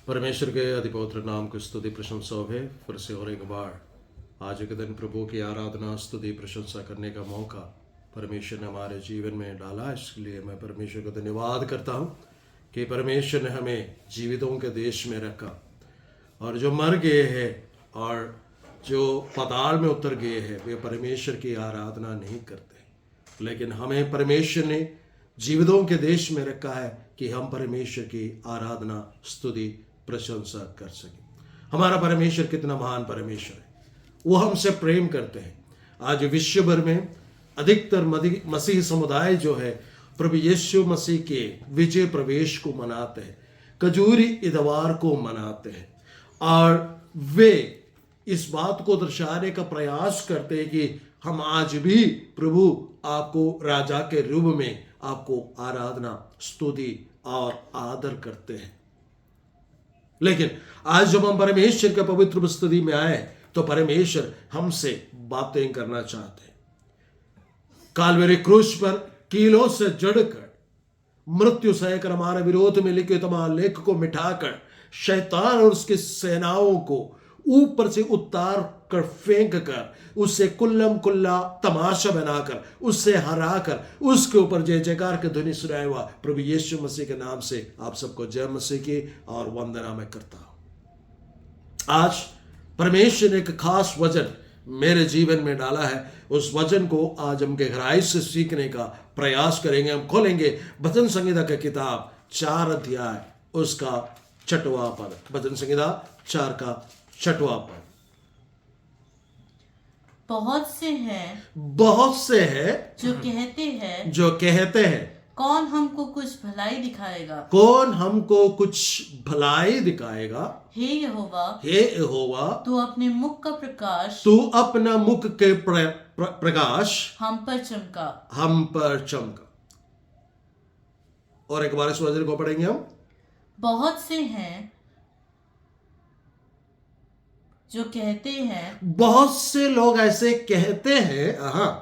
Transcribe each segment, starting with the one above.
परमेश्वर के अधिपवित्र नाम की स्तुति प्रशंसा हो। फिर से और एक बार आज के दिन प्रभु की आराधना स्तुति प्रशंसा करने का मौका परमेश्वर ने हमारे जीवन में डाला। इसलिए मैं परमेश्वर का धन्यवाद करता हूँ कि परमेश्वर ने हमें जीवितों के देश में रखा, और जो मर गए हैं और जो पाताल में उतर गए हैं वे परमेश्वर की आराधना नहीं करते, लेकिन हमें परमेश्वर ने जीवितों के देश में रखा है कि हम परमेश्वर की आराधना स्तुति प्रशंसा कर सकें। हमारा परमेश्वर कितना महान परमेश्वर है, वो हमसे प्रेम करते हैं। आज विश्व भर में अधिकतर मसीह समुदाय जो है प्रभु यीशु मसीह के विजय प्रवेश को मनाते हैं, खजूरी इतवार को मनाते हैं, और वे इस बात को दर्शाने का प्रयास करते हैं कि हम आज भी प्रभु आपको राजा के रूप में आपको आराधना स्तुति और आदर करते हैं। लेकिन आज जब हम परमेश्वर के पवित्र स्तुति में आए तो परमेश्वर हमसे बातें करना चाहते हैं। कालवरी क्रूस पर कीलों से जड़कर मृत्यु सहकर हमारे विरोध में लिखे तमाम लेख को मिटाकर शैतान और उसकी सेनाओं को ऊपर से उतार कर फेंक कर उससे कुल्लम कुल्ला तमाशा बनाकर उससे हराकर उसके ऊपर जय जयकार की ध्वनि सुनाया हुआ प्रभु यीशु मसीह के नाम से आप सबको जय मसीह की और वंदना मैं करता हूं। आज परमेश्वर ने एक खास वचन मेरे जीवन में डाला है। उस वचन को आज हम गहराई से सीखने का प्रयास करेंगे। हम खोलेंगे भजन संहिता की किताब 4 अध्याय उसका 6वां पद। भजन संहिता 4 का 6वां पद। बहुत से हैं जो कहते हैं कौन हमको कुछ भलाई दिखाएगा। हे यहोवा तू अपने मुख का प्रकाश तू अपना मुख के प्रकाश हम पर चमका। और एक बार इस वचन को पढ़ेंगे हम। बहुत से हैं जो कहते हैं, बहुत से लोग ऐसे कहते हैं,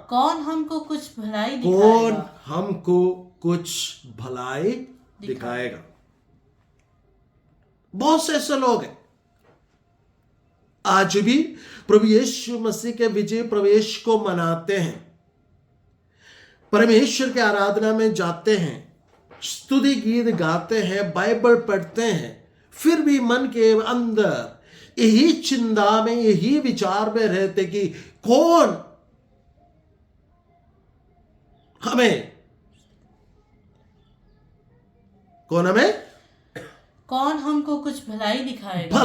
कौन हमको कुछ भलाई दिखाएगा। बहुत से ऐसे लोग हैं आज भी प्रभु यीशु मसीह के विजय प्रवेश को मनाते हैं, परमेश्वर के आराधना में जाते हैं, स्तुति गीत गाते हैं, बाइबल पढ़ते हैं, फिर भी मन के अंदर यही चिंता में यही विचार में रहते कि कौन हमें हमको कुछ भलाई दिखाएगा।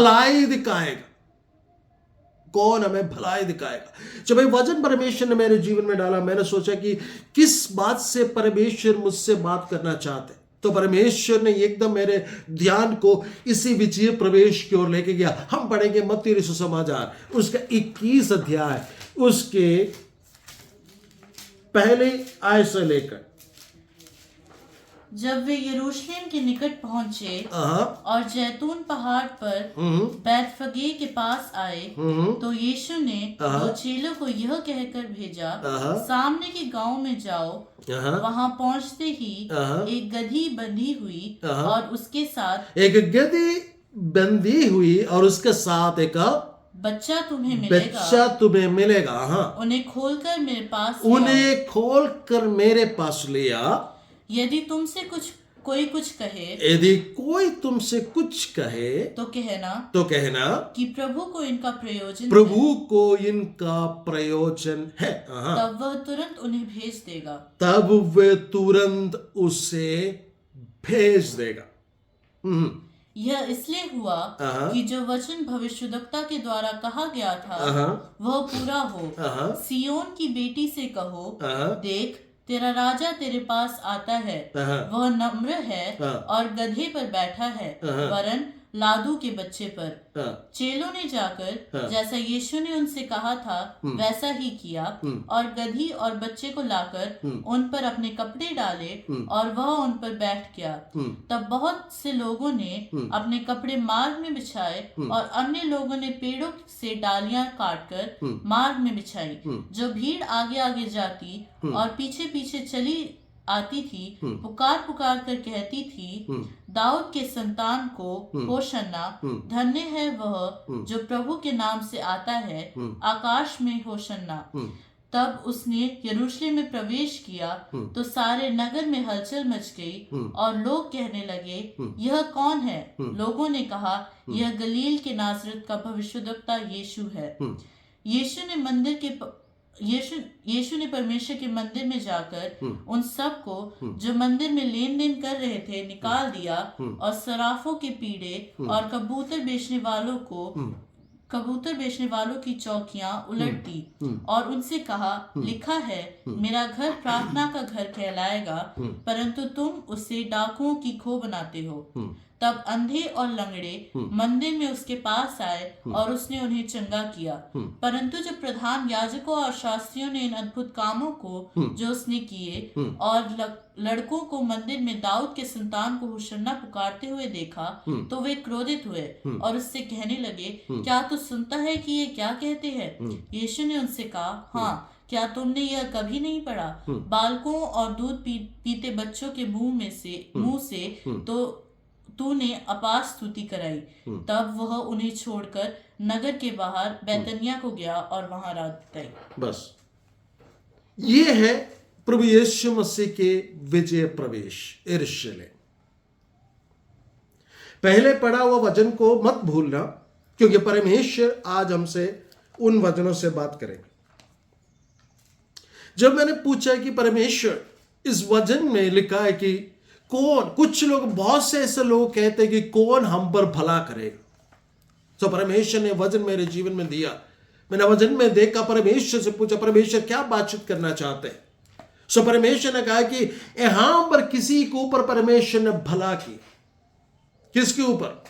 कौन हमें भलाई दिखाएगा। जब ये वचन परमेश्वर ने मेरे जीवन में डाला, मैंने सोचा कि किस बात से परमेश्वर मुझसे बात करना चाहते। तो परमेश्वर ने एकदम मेरे ध्यान को इसी विजय प्रवेश की ओर लेके गया। हम पढ़ेंगे मत्ती सुसमाचार उसका 21 अध्याय उसके पहले आयत से लेकर। जब वे यरूशलेम के निकट पहुंचे और जैतून पहाड़ पर बैतफगे के पास आए, तो यीशु ने 2 चेलों को यह कहकर भेजा, सामने के गांव में जाओ। वहां पहुंचते ही एक गधी बंधी हुई और उसके साथ एक बच्चा तुम्हें मिलेगा। उन्हें खोलकर मेरे पास लिया। यदि कोई तुमसे कुछ कहे तो कहना कि प्रभु को इनका प्रयोजन है। तब वह तुरंत उन्हें भेज देगा। तब वे तुरंत उसे भेज देगा। यह इसलिए हुआ कि जो वचन भविष्यद्वक्ता के द्वारा कहा गया था वह पूरा हो। सियोन की बेटी से कहो, देख तेरा राजा तेरे पास आता है, वह नम्र है और गधे पर बैठा है, वरन लादू के बच्चे पर। चेलों ने जाकर जैसा यीशु ने उनसे कहा था वैसा ही किया, और गधी और बच्चे को लाकर उन पर अपने कपड़े डाले और वह उन पर बैठ गया। तब बहुत से लोगों ने अपने कपड़े मार्ग में बिछाए और अन्य लोगों ने पेड़ों से डालियां काटकर मार्ग में बिछाई। जो भीड़ आगे आगे जाती और पीछे पीछे चली आती थी, पुकार पुकार कर कहती थी, दाऊद के संतान को होशन्ना, धन्य है वह जो प्रभु के नाम से आता है, आकाश में होशन्ना। तब उसने यरूशलेम में प्रवेश किया तो सारे नगर में हलचल मच गई और लोग कहने लगे, यह कौन है? लोगों ने कहा, यह गलील के नासरत का भविष्यद्वक्ता यीशु है। यीशु ने परमेश्वर के मंदिर में जाकर उन सब को जो मंदिर में लेन देन कर रहे थे निकाल दिया और सराफों के पीड़े और कबूतर बेचने वालों की चौकियां उलट दी और उनसे कहा, लिखा है, मेरा घर प्रार्थना का घर कहलाएगा, परंतु तुम उसे डाकुओं की खो बनाते हो। तब अंधे और लंगड़े मंदिर में उसके पास आए और उसने उन्हें चंगा किया। परंतु जब प्रधान याजकों और शास्त्रियों ने इन अद्भुत कामों को जो उसने किए और लड़कों को मंदिर में दाऊद के संतान को होशन्ना पुकारते हुए देखा तो वे क्रोधित हुए और उससे कहने लगे, क्या तू सुनता है कि ये क्या कहते हैं? यीशु ने उनसे कहा, हाँ, क्या तुमने यह कभी नहीं पढ़ा? बालकों और दूध पीते बच्चों के मुंह से तो तूने अपार स्तुति कराई। तब वह उन्हें छोड़कर नगर के बाहर बैतनिया को गया और वहां रात गई। बस ये है प्रभु यीशु मसीह के विजय प्रवेश यरूशलेम। पहले पढ़ा हुआ वचन को मत भूलना, क्योंकि परमेश्वर आज हमसे उन वचनों से बात करेंगे। जब मैंने पूछा कि परमेश्वर इस वचन में लिखा है कि कौन, कुछ लोग, बहुत से ऐसे लोग कहते हैं कि कौन हम पर भला करेगा। तो परमेश्वर ने वचन मेरे जीवन में दिया। मैंने वचन में देखा, परमेश्वर से पूछा, परमेश्वर क्या बातचीत करना चाहते हैं? सो परमेश्वर ने कहा कि यहां पर किसी के ऊपर परमेश्वर ने भला की। किसके ऊपर?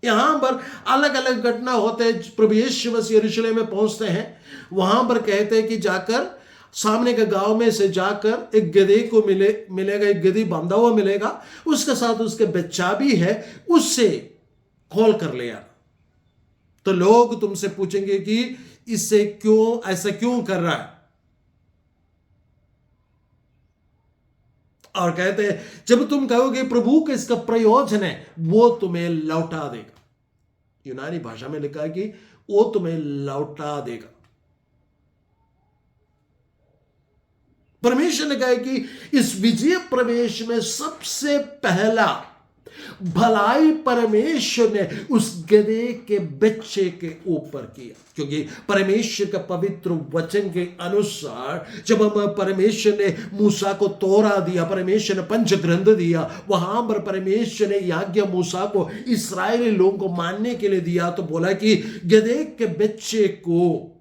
यहां पर अलग अलग घटना होते हैं। प्रभु यीशु मसीह यरूशलेम में पहुंचते हैं, वहां पर कहते हैं कि जाकर सामने के गांव में से जाकर एक गधे को मिलेगा, एक गधी बांधा हुआ मिलेगा, उसके साथ उसके बच्चा भी है, उससे खोल कर ले आना। तो लोग तुमसे पूछेंगे कि इससे ऐसा क्यों कर रहा है? और कहते हैं जब तुम कहोगे प्रभु का इसका प्रयोजन है, वो तुम्हें लौटा देगा। यूनानी भाषा में लिखा है कि वो तुम्हें लौटा देगा। परमेश्वर ने कहा कि इस विजय प्रवेश में सबसे पहला भलाई परमेश्वर ने उस गधे के बच्चे के ऊपर किया, क्योंकि परमेश्वर का पवित्र वचन के अनुसार जब हम परमेश्वर ने मूसा को तोरा दिया, परमेश्वर ने पंच ग्रंथ दिया, वहां पर परमेश्वर ने आज्ञा मूसा को इस्राएली लोगों को मानने के लिए दिया, तो बोला कि गधे के बच्चे को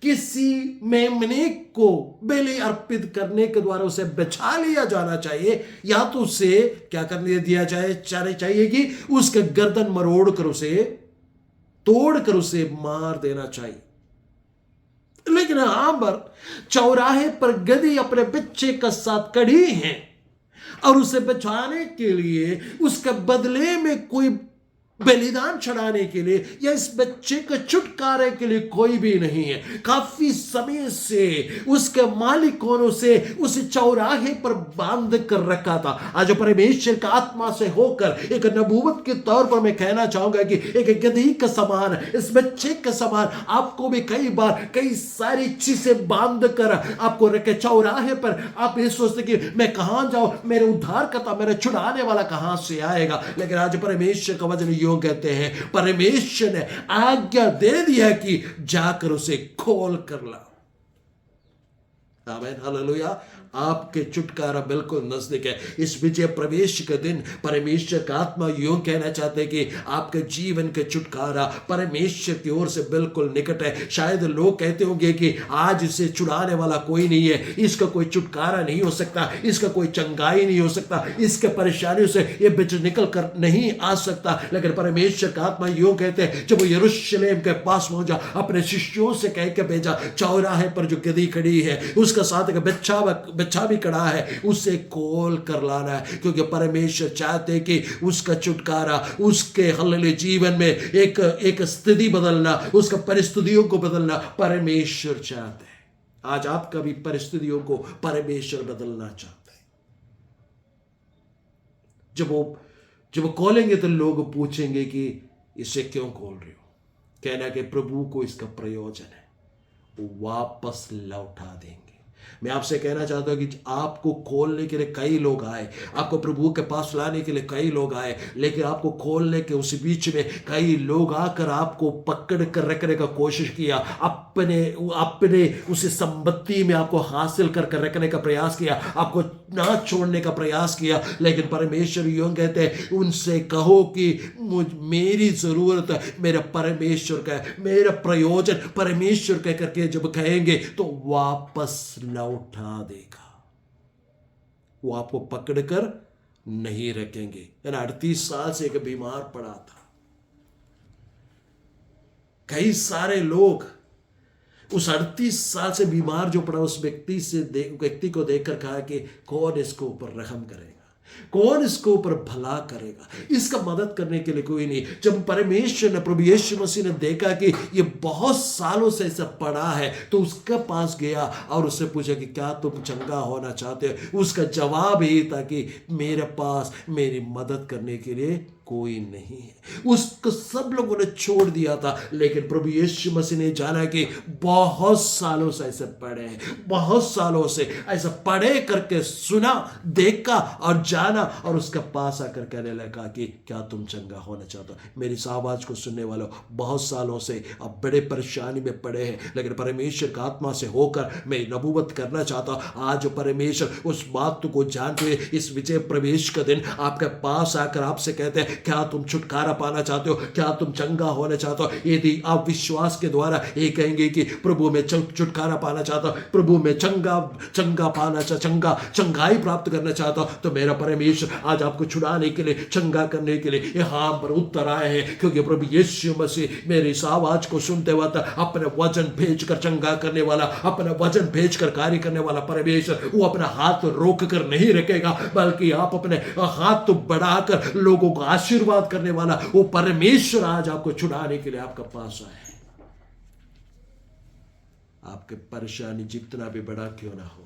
किसी मेमने को बलि अर्पित करने के द्वारा उसे बचा लिया जाना चाहिए, या तो उसे क्या करने दिया चाहिए कि उसके गर्दन मरोड़ कर उसे तोड़ कर उसे मार देना चाहिए। लेकिन यहां पर चौराहे पर गधी अपने बच्चे के साथ खड़ी है और उसे बचाने के लिए, उसके बदले में कोई बलिदान चढ़ाने के लिए या इस बच्चे के छुटकारे के लिए कोई भी नहीं है। काफी समय से उसके मालिकों ने उसे चौराहे पर बांध कर रखा था। आज परमेश्वर का आत्मा से होकर एक नबूवत के तौर पर मैं कहना चाहूंगा कि एक गधी के समान, इस बच्चे के समान आपको भी कई बार कई सारी चीजें बांध कर आपको रखे चौराहे पर। आप ये सोचते कि मैं कहां जाऊं, मेरे उद्धार करता, मेरा छुड़ाने वाला कहां से आएगा। लेकिन आज परमेश्वर का वचन यूं कहते हैं, परमेश्वर ने आज्ञा दे दिया कि जाकर उसे खोल कर ला। आमीन, हालेलुया। आपके छुटकारा बिल्कुल नजदीक है। इस विजय प्रवेश के दिन परमेश्वर का आत्मा यूं कहना चाहते हैं कि आपके जीवन के छुटकारा परमेश्वर की ओर से बिल्कुल निकट है। शायद लोग कहते होंगे कि आज इसे छुड़ाने वाला कोई नहीं है, इसका कोई छुटकारा नहीं हो सकता, इसका कोई चंगाई नहीं हो सकता, इसके परेशानियों से ये बच निकल कर नहीं आ सकता। लेकिन परमेश्वर का आत्मा यूं कहते हैं, जब वो यरूशलेम के पास पहुंचा, अपने शिष्यों से कह के भेजा, चौराहे पर जो गधी खड़ी है उसका साथ एक बच्चा भी खड़ा है, उसे खोल कर लाना है, क्योंकि परमेश्वर चाहते हैं कि उसका छुटकारा, उसके हल्ले जीवन में एक स्थिति बदलना, उसका परिस्थितियों को बदलना परमेश्वर चाहते हैं। आज आपका भी परिस्थितियों को परमेश्वर बदलना चाहता है। जब वो खोलेंगे तो लोग पूछेंगे कि इसे क्यों खोल रहे हो। कहना कि प्रभु को इसका प्रयोजन है, वो वापस लौटा देंगे। मैं आपसे कहना चाहता हूं कि आपको खोलने के लिए कई लोग आए, आपको प्रभु के पास लाने के लिए कई लोग आए, लेकिन आपको खोलने के उस बीच में कई लोग आकर आपको पकड़ कर रखने का कोशिश किया, अपने उस संपत्ति में आपको हासिल कर रखने का प्रयास किया, आपको ना छोड़ने का प्रयास किया। लेकिन परमेश्वर यूं कहते हैं, उनसे कहो कि मेरी जरूरत मेरा परमेश्वर का है, मेरा प्रयोजन परमेश्वर का करके जब कहेंगे तो वापस लौटा देगा। वो आपको पकड़कर नहीं रखेंगे। 38 साल से एक बीमार पड़ा था। कई सारे लोग उस 38 साल से बीमार जो पड़ा उस व्यक्ति को देखकर कहा कि कौन इसको ऊपर रहम करेगा, कौन इसको ऊपर भला करेगा, इसका मदद करने के लिए कोई नहीं। जब परमेश्वर ने, प्रभु यीशु मसीह ने देखा कि ये बहुत सालों से ऐसा पड़ा है, तो उसके पास गया और उससे पूछा कि क्या तुम चंगा होना चाहते हो। उसका जवाब यही था कि मेरे पास मेरी मदद करने के लिए कोई नहीं है। उसको सब लोगों ने छोड़ दिया था, लेकिन प्रभु यीशु मसीह ने जाना कि बहुत सालों से ऐसे पड़े हैं, बहुत सालों से ऐसा पड़े करके सुना, देखा और जाना, और उसके पास आकर कहने लगा कि क्या तुम चंगा होना चाहते हो। मेरी इस आवाज को सुनने वालों, बहुत सालों से अब बड़े परेशानी में पड़े हैं, लेकिन परमेश्वर का आत्मा से होकर मैं नबूवत करना चाहता हूं। आज परमेश्वर उस बात को जानते हुए इस विजय प्रवेश का दिन आपके पास आकर आपसे कहते हैं, क्या तुम छुटकारा पाना चाहते हो, क्या तुम चंगा होना चाहते हो। यदि आप विश्वास के द्वारा ये कहेंगे कि प्रभु में छुटकारा पाना चाहता हूं, प्रभु में चंगाई प्राप्त करना चाहता हूं, तो मेरा परमेश्वर आज आपको छुड़ाने के लिए, चंगा करने के लिए यहां पर उत्तर आए हैं। क्योंकि प्रभु यीशु मसीह मेरी इस आवाज को सुनते वक्त अपने वचन भेजकर चंगा करने वाला, अपना वचन भेजकर कार्य करने वाला परमेश्वर, वो अपना हाथ रोक कर नहीं रखेगा, बल्कि आप अपने हाथ तो बढ़ाकर लोगों को आशीर्वाद करने वाला वो परमेश्वर आज आपको छुड़ाने के लिए आपका पास आए। आपके परेशानी जितना भी बड़ा क्यों ना हो,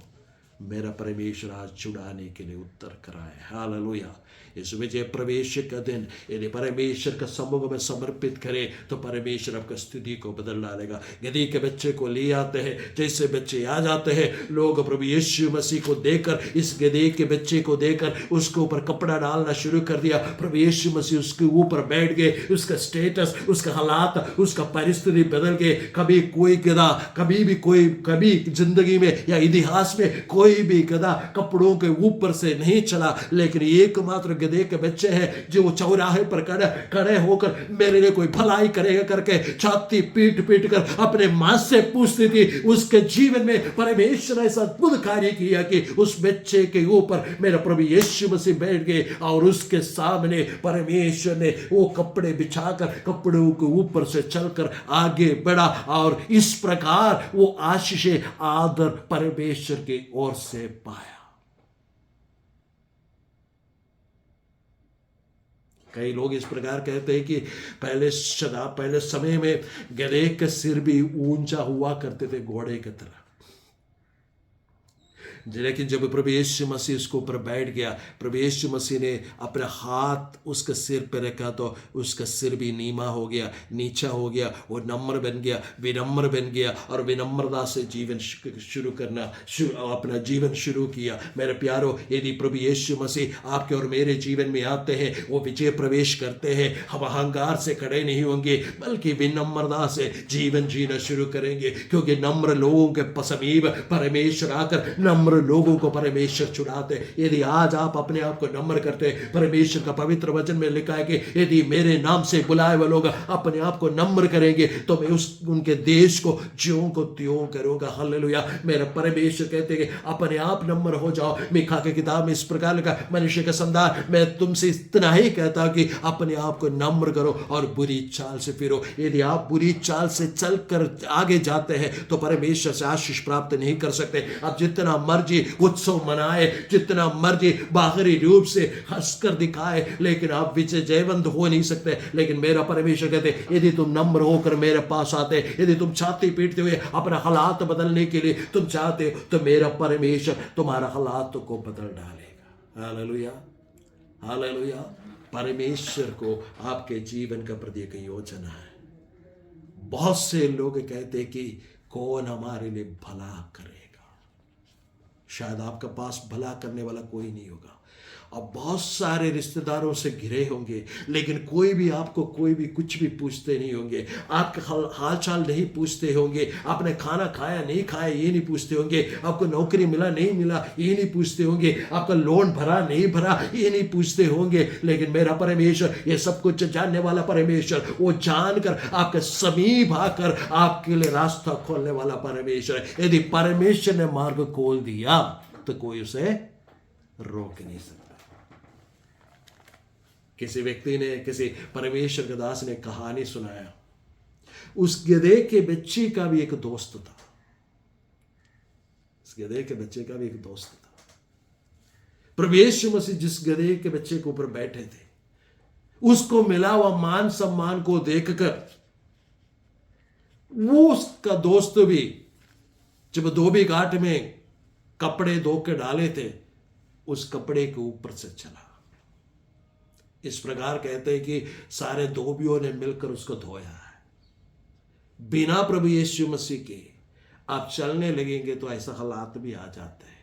मेरा परमेश्वर आज छुड़ाने के लिए उत्तर कराए। हालेलुया। इस विजय प्रवेश का दिन यदि परमेश्वर का समूह में समर्पित करें तो परमेश्वर आपका स्थिति को बदल डालेगा। गधी के बच्चे को ले आते हैं, जैसे बच्चे आ जाते हैं, लोग प्रभु यीशु मसीह को देखकर, इस गधी के बच्चे को देखकर उसके ऊपर कपड़ा डालना शुरू कर दिया। प्रभु यीशु मसीह उसके ऊपर बैठ गए, उसका स्टेटस, उसका हालात, उसका परिस्थिति बदल गए। कभी कोई गधा, कभी जिंदगी में या इतिहास में कोई भी गधा कपड़ों के ऊपर से नहीं चला, लेकिन एकमात्र गधे के बच्चे हैं जो चौराहे पर खड़े होकर मेरे लिए कोई भलाई करेगा करके छाती पीट कर अपने मां से पूछती थी। उसके जीवन में परमेश्वर ने ऐसा अद्भुत कार्य किया कि उस बच्चे के ऊपर मेरा प्रभु यीशु मसीह बैठ गए और उसके सामने परमेश्वर ने वो कपड़े बिछाकर कपड़ों के ऊपर से चलकर आगे बढ़ा, और इस प्रकार वो आशीष आदर परमेश्वर की ओर से पाया। कई लोग इस प्रकार कहते हैं कि पहले समय में गधे के सिर भी ऊंचा हुआ करते थे घोड़े की तरह, लेकिन जब प्रभु यीशु मसीह उसके ऊपर बैठ गया, प्रभु यीशु मसीह ने अपना हाथ उसके सिर पर रखा तो उसका सिर भी नीमा हो गया, नीचा हो गया, वो नम्र बन गया, विनम्र बन गया, और विनम्रता से जीवन अपना जीवन शुरू किया। मेरे प्यारो, यदि प्रभु यीशु मसीह आपके और मेरे जीवन में आते हैं, वो विजय प्रवेश करते हैं, हम अहंकार से खड़े नहीं होंगे, बल्कि विनम्रता से जीवन जीना शुरू करेंगे। क्योंकि नम्र लोगों के समीप परमेश्वर आकर नम्र लोगों को परमेश्वर छुड़ाते। यदि आज आप अपने आप को नम्र करते, परमेश्वर का पवित्र वचन में लिखा है कि यदि मेरे नाम से बुलाए हुए लोग अपने आप को नम्र करेंगे तो मैं उनके देश को ज्यों को त्यों करूंगा। हालेलुया। मेरा परमेश्वर कहते हैं कि अपने आप नम्र हो जाओ। मीका की किताब में इस प्रकार लिखा, मनुष्य का संतान, मैं तुमसे इतना ही कहता कि अपने आप को नम्र करो और बुरी चाल से फिरो। यदि आप बुरी चाल से चलकर आगे जाते हैं तो परमेश्वर से आशीष प्राप्त नहीं कर सकते। आप जितना मर्जी उत्सव मनाए, जितना मर्जी बाहरी रूप से हंसकर दिखाए, लेकिन आप विजय जयवंत हो नहीं सकते। लेकिन मेरा परमेश्वर कहते यदि तुम नम्र होकर मेरे पास आते, यदि तुम छाती पीटते हुए अपना हालात बदलने के लिए तुम चाहते हो, तो मेरा परमेश्वर तुम्हारा हालात को बदल डालेगा। Hallelujah, hallelujah. परमेश्वर को आपके जीवन का प्रति एक योजना है। बहुत से लोग कहते कि कौन हमारे लिए भला करेगा, शायद आपके पास भला करने वाला कोई नहीं होगा। अब बहुत सारे रिश्तेदारों से घिरे होंगे, लेकिन कोई भी आपको कोई भी कुछ भी पूछते नहीं होंगे, आपका हाल चाल नहीं पूछते होंगे, आपने खाना खाया नहीं खाया ये नहीं पूछते होंगे, आपको नौकरी मिला नहीं मिला ये नहीं पूछते होंगे, आपका लोन भरा नहीं भरा ये नहीं पूछते होंगे। लेकिन मेरा परमेश्वर ये सब कुछ जानने वाला परमेश्वर, वो जानकर आपके समीप आकर आपके लिए रास्ता खोलने वाला परमेश्वर है। यदि परमेश्वर ने मार्ग खोल दिया तो कोई उसे रोक नहीं सकता। किसी व्यक्ति ने, किसी परमेश्वर के दास ने कहानी सुनाया, उस गधे के बच्चे का भी एक दोस्त था। उस गधे के बच्चे का भी एक दोस्त था। प्रभु यीशु मसीह जिस गधे के बच्चे के ऊपर बैठे थे, उसको मिला हुआ मान सम्मान को देखकर वो उसका दोस्त भी जब धोबी घाट में कपड़े धो के डाले थे, उस कपड़े के ऊपर से चला। इस प्रकार कहते हैं कि सारे धोबियों ने मिलकर उसको धोया है। बिना प्रभु यीशु मसीह के आप चलने लगेंगे तो ऐसा हालात भी आ जाते हैं।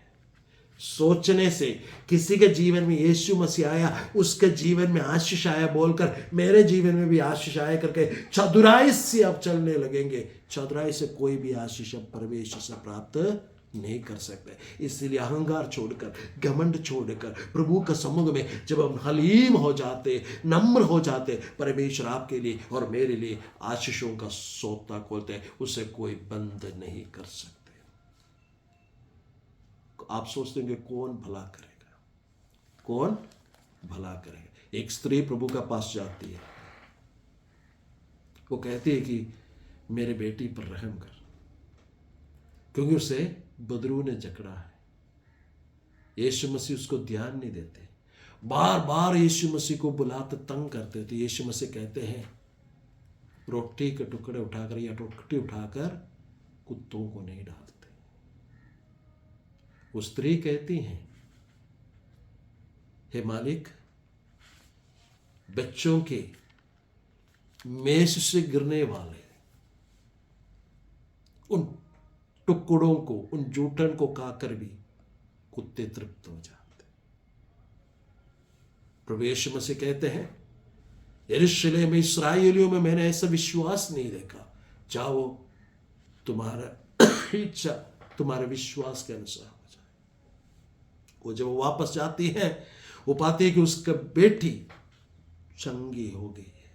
सोचने से किसी के जीवन में यीशु मसीह आया, उसके जीवन में आशीष आया बोलकर मेरे जीवन में भी आशीष आया करके चतुराई से आप चलने लगेंगे। चतुराई से कोई भी आशीष आप परमेश्वर से प्राप्त नहीं कर सकते। इसलिए अहंकार छोड़कर, घमंड छोड़कर प्रभु के सम्मुख में जब हम हलीम हो जाते, नम्र हो जाते, परमेश्वर आपके लिए और मेरे लिए आशीषों का सोता खोलते हैं, उसे कोई बंद नहीं कर सकते। आप सोचते होंगे कौन भला करेगा, कौन भला करेगा। एक स्त्री प्रभु का पास जाती है, वो कहती है कि मेरे बेटी पर रहम कर, क्योंकि उसे बदरू ने जकड़ा है। यीशु मसीह उसको ध्यान नहीं देते, बार बार यीशु मसीह को बुलाते तंग करते। तो यीशु मसीह कहते हैं रोटी के टुकड़े उठाकर या रोटी उठाकर कुत्तों को नहीं डालते। वो स्त्री कहती हैं हे मालिक, बच्चों के मेज से गिरने वाले उन टुकड़ों को, उन जूठन को खाकर भी कुत्ते तृप्त हो जाते। प्रभु यीशु मसीह कहते हैं यरूशलेम में, इस्राएलियों में मैंने ऐसा विश्वास नहीं देखा। जाओ, तुम्हारा इच्छा तुम्हारे विश्वास के अनुसार हो जाए। वो जब वापस जाती है, वो पाती है कि उसका बेटी चंगी हो गई है,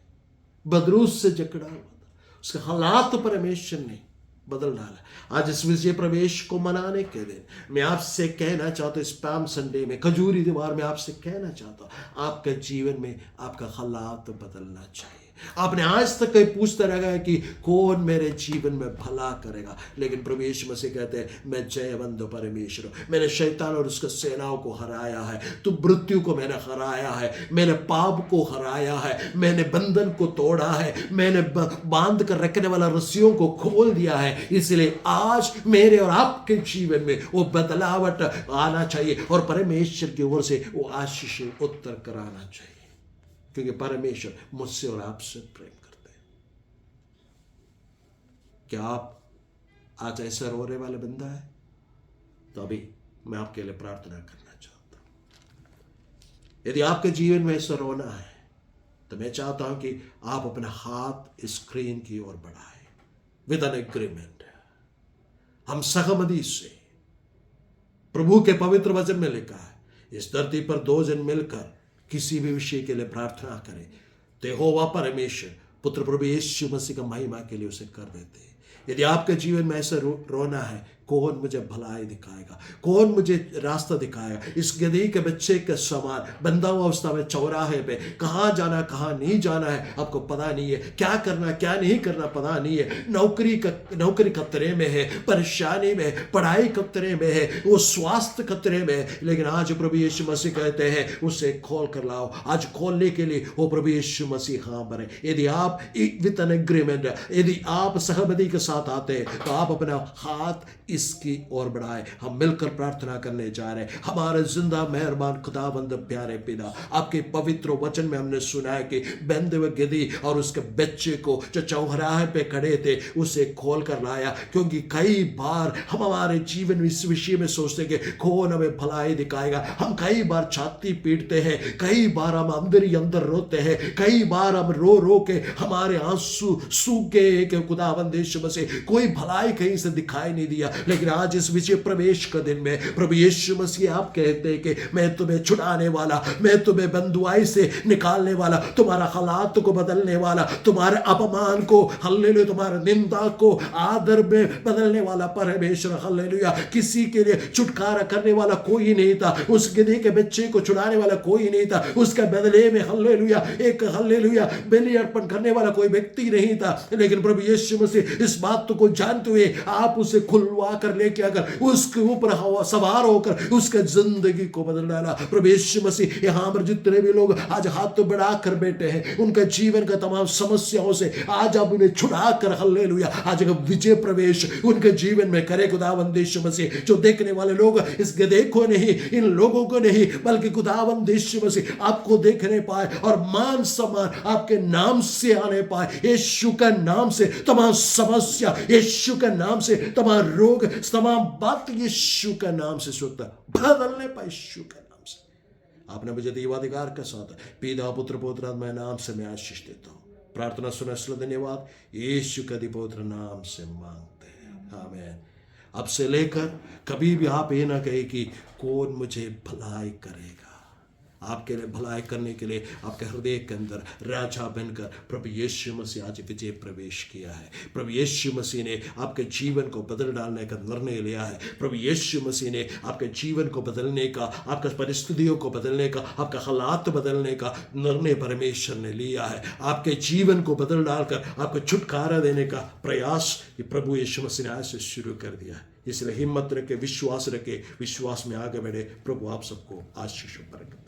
बदरूस से जकड़ा हुआ था। उसके हालात परमेश्वर ने बदल डाला। आज इस विजय प्रवेश को मनाने के दिन मैं आपसे कहना चाहता हूं, इस पैम संडे में, खजूरी दीवार में आपसे कहना चाहता हूं, आपके जीवन में आपका हालात बदलना चाहिए। आपने आज तक कहीं पूछता रहा कि कौन मेरे जीवन में भला करेगा, लेकिन प्रभु यीशु मसीह कहते हैं मैं जयवंत परमेश्वर हूं। मैंने शैतान और उसके सेनाओं को हराया है, तो मृत्यु को मैंने हराया है, मैंने पाप को हराया है, मैंने बंधन को तोड़ा है, मैंने बांध कर रखने वाला रस्सियों को खोल दिया है। इसलिए आज मेरे और आपके जीवन में वो बदलावट आना चाहिए और परमेश्वर की ओर से वो आशीष उत्तर कराना चाहिए, क्योंकि परमेश्वर मुझसे और आपसे प्रेम करते हैं। क्या आप आज ऐसा रोने वाले बंदा है? तो अभी मैं आपके लिए प्रार्थना करना चाहता हूं। यदि आपके जीवन में ऐसा रोना है तो मैं चाहता हूं कि आप अपना हाथ स्क्रीन की ओर बढ़ाएं विद एन एग्रीमेंट। हम सहमति से, प्रभु के पवित्र वचन में लिखा है, इस धरती पर दो जन मिलकर किसी भी विषय के लिए प्रार्थना करें तो यहोवा परमेश्वर पुत्र प्रभु यीशु मसीह का महिमा के लिए उसे कर देते हैं। यदि आपके जीवन में ऐसा रोना है, कौन मुझे भलाई दिखाएगा, कौन मुझे रास्ता दिखाएगा। इस गदही के बच्चे के समान बंधा हुआ अवस्था में चौराहे पे कहाँ जाना कहाँ नहीं जाना है आपको पता नहीं है, क्या करना क्या नहीं करना पता नहीं है। नौकरी खतरे में है, परेशानी में है, पढ़ाई खतरे में है, वो स्वास्थ्य खतरे में है। लेकिन आज प्रभु यीशु मसीह कहते हैं उसे खोल कर लाओ। आज खोलने के लिए वो प्रभु यीशु मसीह हाँ बने। यदि आप विद एन एग्रीमेंट, यदि आप सहमति के साथ आते हैं तो आप अपना हाथ इसकी ओर बढ़ाए। हम मिलकर प्रार्थना करने जा रहे हैं। हमारे जिंदा मेहरबान खुदाबंद प्यारे पिता, आपके पवित्र वचन में हमने सुना है कि बंधे हुए गदही और उसके बच्चे को जो चौराहे पे खड़े थे उसे खोल कर लाया। क्योंकि कई बार हम हमारे जीवन में इस विषय में सोचते कि कौन हमें भलाई दिखाएगा। हम कई बार छाती पीटते हैं, कई बार हम अंदर ही अंदर रोते हैं, कई बार हम रो रो के हमारे आंसू सूख गए कि खुदावंद यीशु मसीह कोई भलाई कहीं से दिखाई नहीं दिया। लेकिन आज इस विषय प्रवेश का दिन में प्रभु यीशु मसीह आप कहते हैं कि मैं तुम्हें छुड़ाने वाला, मैं तुम्हें बंधुआई से निकालने वाला, तुम्हारा हालात को बदलने वाला, तुम्हारे अपमान को हल्लेलुया, तुम्हारे निंदा को आदर में बदलने वाला परमेश्वर हल्लेलुया। किसी के लिए छुटकारा करने वाला कोई नहीं था, उस गदही के बच्चे को छुड़ाने वाला कोई नहीं था, उसके बदले में हल्लेलुया एक हल्लेलुया बलि अर्पण करने वाला कोई व्यक्ति नहीं था। लेकिन प्रभु यीशु मसीह इस बात को जानते हुए आप उसे खुलवा कर लेके आकर उसके ऊपर हवा सवार होकर उसके जिंदगी को बदल डाला। प्रभु यीशु मसीह यहाँ पर जितने भी लोग आज हाथ बढ़ा कर बैठे हैं, उनका जीवन का तमाम समस्याओं से आज आप उन्हें छुड़ा कर हल्लेलुया आज विजय प्रवेश उनके जीवन में करे खुदावंद यीशु मसीह। जो देखने वाले लोग इस गदहे को नहीं, इन लोगों को नहीं, बल्कि खुदावंद यीशु मसीह आपको देखने पाए और मान सम्मान आपके नाम से आने पाए। यीशु का नाम से तमाम समस्या, यीशु का नाम से तमाम रोग, तमाम बात यीशु का नाम से स्वतः बदलने पाए। यीशु का नाम से आपने मुझे देवाधिकार के साथ पिता पुत्र पवित्र आत्मा नाम से मैं आशीष देता हूँ। प्रार्थना सुना इसलिए धन्यवाद, यीशु का पवित्र नाम से मांगते हैं, आमीन। अब से लेकर कभी भी आप ये ना कहे कि कौन मुझे भलाई करेगा। आपके लिए भलाई करने के लिए आपके हृदय के अंदर राजा बनकर प्रभु यीशु मसीह आज विजय प्रवेश किया है। प्रभु यीशु मसीह ने आपके जीवन को बदल डालने का निर्णय लिया है। प्रभु यीशु मसीह ने आपके जीवन को बदलने का, आपके परिस्थितियों को बदलने का, आपके हालात बदलने का निर्णय परमेश्वर ने लिया है। आपके जीवन को बदल डालकर आपको छुटकारा देने का प्रयास ये प्रभु यीशु मसीह ने आज से शुरू कर दिया है। इसलिए हिम्मत रखे, विश्वास रखे, विश्वास में आगे बढ़े। प्रभु आप सबको आशीष बरकत